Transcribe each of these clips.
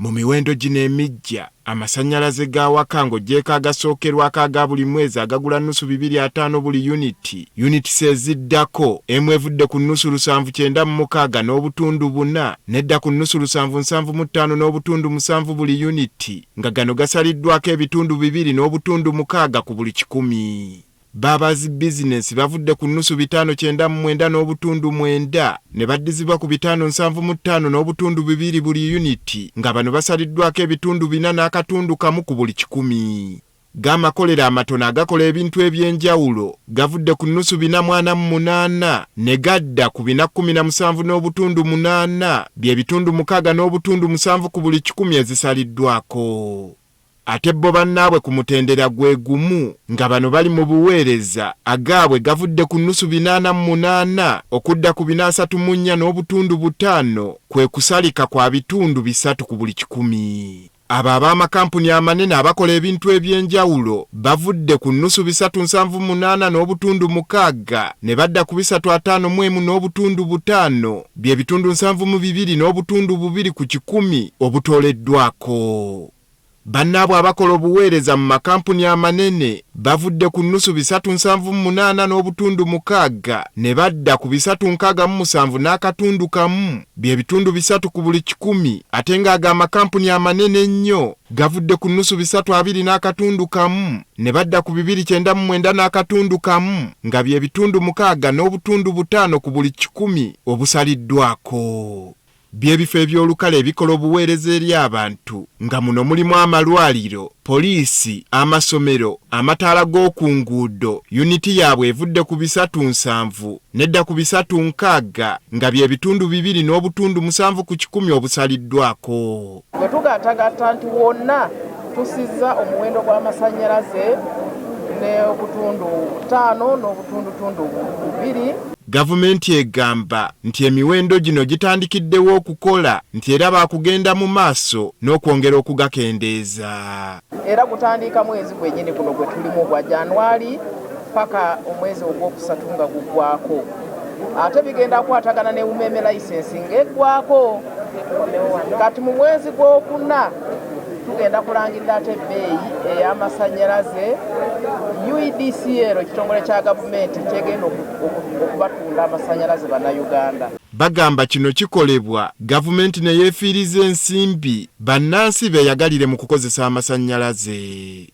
Mu miwendo gino emijja amasannyalaze ga Wakango gyeka agasookerwako aga buli mwezi agagula nnusu 250 buli uniti eziddako emu evudde ku nnusu 796 n'obutundu 4 nedda ku nnusu 775 n'obutundu 7 buli uniti nga gano gasaliddwako ebitundu 2 n'obutundu 6 ku buli 100. Babazi bizinesi bavudde ku nnusu 599 n'obutundu 9 ne baddizibwa ku 575 n'obutundu 2 buli uniti nga bano basaliddwako ebitundu 4 n'akatundu kamu ku buli 100. Gamakolera amatono agakola ebintu eby'enjawulo gavudde ku nnusu 448 ne gadda ku 417 n'obutundu 8 bye bitundu 6 n'obutundu 7 ku buli 100 ezisaliddwako. Ate bo bannaabwe ku mutendera gwe gumu nga bano bali mu buweereza agaabwe gavudde ku nnusu 408 okudda ku 434 n'obutundu 5 kwe kusalika kwa bitundu 3 ku buli 100. Abo ab'amakampuni amanene abakola ebintu eby'enjawulo bavudde ku nnusu 378 n'obutundu 6 ne badda ku 351 n'obutundu 5 bye bitundu 72 n'obutundu 2 ku 100 obutooleddwako. Bannaabwe abakola obuweereza mu makampuni amanene bavudde ku nnusu 378 n'obutundu 6 ne badda ku 367 n'akatundu kamu bye bitundu 3 ku buli 100 ate ng'aga amakampuni amanene ennyo gavudde ku nnusu 320 n'akatundu kamu ne badda ku 299 n'akatundu kamu nga bye bitundu 6 n'obutundu 5 ku buli 100 obusaliddwako. Byebifo eby'olukale ebikola obuweereza eri abantu nga muno mulimu amalwaliro, poliisi, amasomero, amataala g'oku nguudo. Uniti yaabwe evudde ku 307 nedda ku 306 nga bye bitundu 2 n'obutundu 7 ku 100 obusaliddwako. Bwe tugattagatta nti wonna tusizza omuwendo gw'amasannyalaze n'obutundu 5 n'obutundu 2. Gavumenti egamba nti emiwendo gino gitandikiddewo okukola nti era baakugenda mu maaso n'okwongera okugakendeeza. Era gutandika mwezi gwennyini guno gwe tulimu gwa January paka omwezi ogwokusatu nga guggwako. Ate bigenda kukwatagana ne umeme license ng'eggwako. Kati mu mwezi gw'okuna tugenda kulangirira ate ebbeeyi ey'amasannyalaze. UEDCL ekitongole kya gavumenti kyegenda okubatunda amasannyalaze bannayuganda. Bagamba kino kikolebwa gavumenti ne yeefiiriza ensimbi bannansi beeyagalire mu kukozesa amasannyalaze.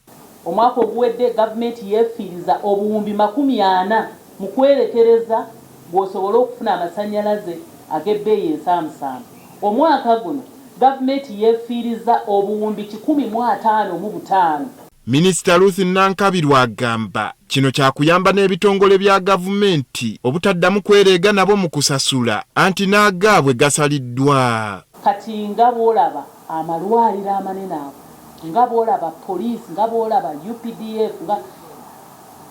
Omwaka oguwedde gavumenti yeefiiriza obuwumbi 40 mu kwerekereza bw'osobole okufuna amasannyalaze ag'ebbeeyi ensaamusaamu. Omwaka guno gavumenti yeefiiriza obuwumbi 155. Minisita Ruth Nankabirwa agamba kino kyakuyamba n'ebitongole bya gavumenti obutaddamu kwereega nabo mu kusasula anti n'agaabwe gasaliddwa. Kati nga bw'olaba amalwaliro amanene ago, nga bw'olaba poliisi, nga bw'olaba UPDF, nga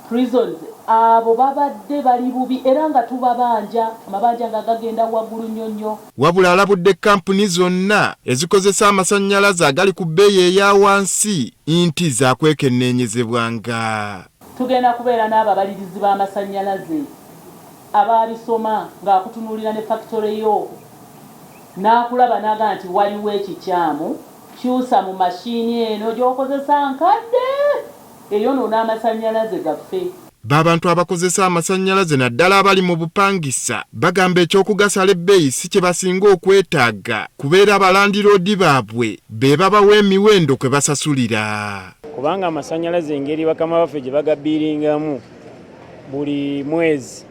prisons, abo babadde bali bubi era nga tubabanja amabanja nga gagenda waggulu nnyo. Wabula alabudde kampuni zonna ezikozesa amasannyalaze agali ku bbeeyi eya wansi nti zakwekenneenyezebwanga. Tugenda kubeera n'ababalirizi b'amasannyalaze ababisoma ng'akutunuulira ne factory yo n'akulaba naga nti waliwo ekikyamu kyusa mu mashini eno gy'okozesa nkadde eyonoona amasannyalaze gaffe. Babantu abakozesa amasannyalaze naddala abali mu bupangisa bagamba ekyokugasala ebbeeyi si kye basinga okwetaaga kubeera abalandiroodi baabwe be babawa emiwendo kwe basasulira. Kubanga amasannyalaze engeri bakama baffe gye bagabiiringamu buli mwezi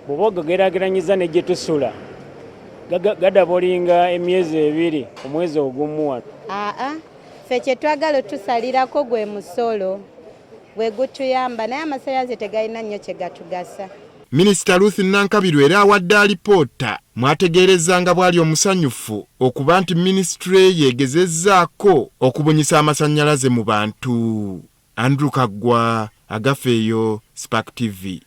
bw'oba ogageraageranyiza ne gye tusula gadabolinga emyezi 2 omwezi ogumu. Ffe kye twagala tusalirako gwe musolo gwe gutuyamba naye amasannyalaze tegalina nnyo kye gatugasa. Minisita Ruth Nankabirwa era awadde alipoota mwategeerezanga bw'ali omusanyufu okuba nti minisitule yeegezezzaako okubunyisa amasannyalaze mu bantu. Andrew Kaggwa, Agafeeyo, Spark TV.